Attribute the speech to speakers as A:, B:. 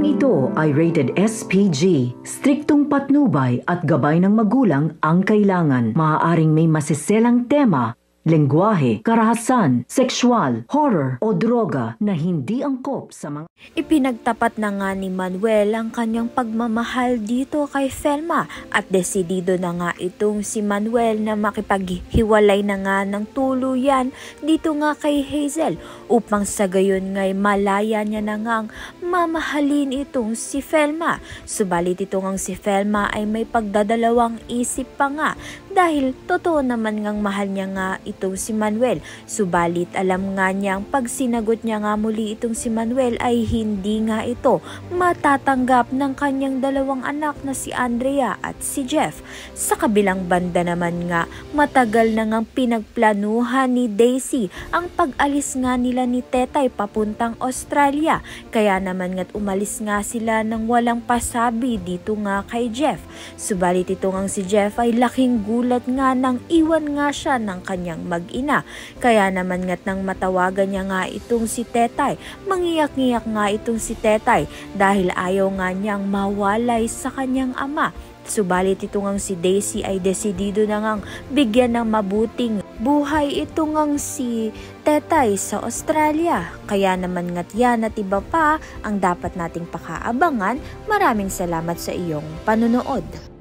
A: ito ay rated SPG. Striktong patnubay at gabay ng magulang ang kailangan. Maaaring may masiselang tema, lengguwahe, karahasan, sexual, horror o droga na hindi angkop sa mga...
B: Ipinagtapat na nga ni Manuel ang kanyang pagmamahal dito kay Felma at desidido na nga itong si Manuel na makipaghiwalay na nga ng tuluyan dito nga kay Hazel upang sa gayon nga'y malaya niya na ngang mamahalin itong si Felma. Subalit ito ngang si Felma ay may pagdadalawang isip pa nga dahil totoo naman ngang mahal niya nga itong si Manuel. Subalit alam nga niyang pag sinagot niya nga muli itong si Manuel ay hindi nga ito matatanggap ng kanyang dalawang anak na si Andrea at si Jeff. Sa kabilang banda naman nga, matagal na ngang pinagplanuhan ni Daisy ang pag-alis nga nila ni Tetay papuntang Australia. Kaya naman nga't umalis nga sila nang walang pasabi dito nga kay Jeff. Subalit ito ngang si Jeff ay laking gulat nga nang iwan nga siya ng kanyang mag-ina. Kaya naman nga't nang matawagan niya nga itong si Tetay, mangiyak-ngiyak nga itong si Tetay dahil ayaw nga niyang mawalay sa kanyang ama. Subalit ito ngang si Daisy ay desidido na ngang bigyan ng mabuting buhay ito ngang si Tetay sa Australia. Kaya naman nga't yan at iba pa ang dapat nating pakaabangan. Maraming salamat sa iyong panonood.